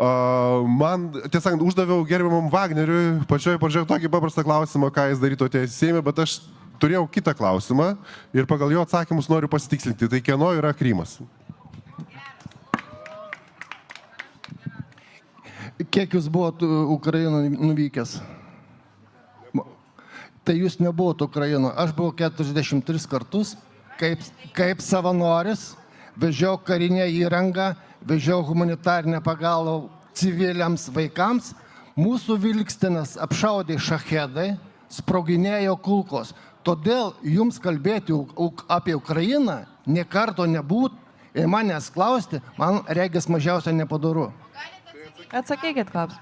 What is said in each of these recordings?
Man, tiesąkant, uždaviau gerbiamam Wagneriui pačioje pradžioje tokį paprastą klausimą, ką jis darytų atėjęs į Seimą, bet aš turėjau kitą klausimą ir pagal jo atsakymus noriu pasitikslinti. Tai kieno yra Krymas? Kiek jūs buvot Ukrainą nuvykęs? Tai jūs nebuvot Ukrainoje. Aš buvau 43 kartus, kaip savanoris, vežiau karinę įrangą, vežiau humanitarinę pagalbą civiliams vaikams. Mūsų vilkstinas apšaudė šachedai, sproginėjo kulkos. Todėl jums kalbėti apie Ukrainą nė karto nebūt ir manęs klausti, man regis mažiausia nepadoru. Atsakykit, klausim.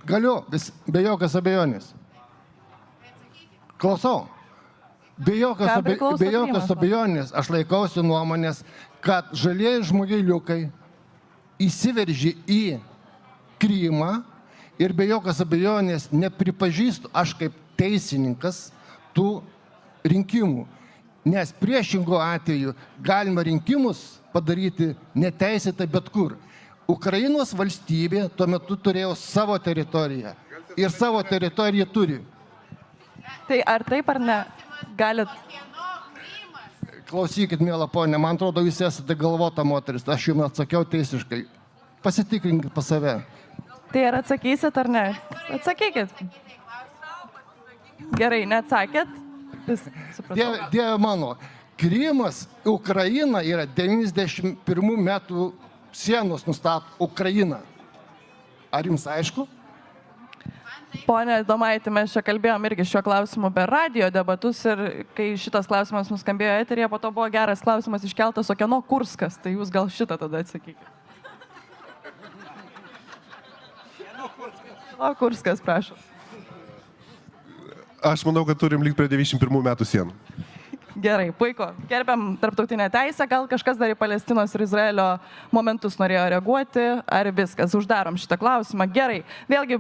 Galiu, be jokios abejonės. Klausau. Be jokios abejonės aš laikausi nuomonės, kad žalieji žmogeliukai įsiveržė į Krymą ir be jokios abejonės nepripažįstu aš kaip teisininkas tų rinkimų. Nes priešingų atveju galima rinkimus padaryti neteisėtai bet kur. Ukrainos valstybė tuo metu turėjo savo teritoriją ir savo teritoriją turi. Tai ar taip ar ne? Galit. Klausykit, mėla ponė, man atrodo, jūs esate galvota moteris, aš jums atsakiau teisiškai. Pasitikrinkit pas save. Tai ar atsakysit ar ne? Atsakykit. Gerai, neatsakėt? Dieve mano, Krymas, Ukraina yra 91 metų sienos nustato Ukraina. Ar jums aišku? Pone Domaitį, mes čia kalbėjom irgi šiuo klausimu per radio debatus ir kai šitas klausimas nuskambėjo eteryje, po to buvo geras klausimas iškeltas, o kieno Kurskas, tai jūs gal šitą tada atsakykite. O Kurskas, prašau. Aš manau, kad turim likti prie 91 metų sienų. Gerai, puiku. Gerbiam tarptautinę teisę, gal kažkas dar į Palestinos ir Izraelio momentus norėjo reaguoti, ar viskas, uždarom šitą klausimą. Gerai, vėlgi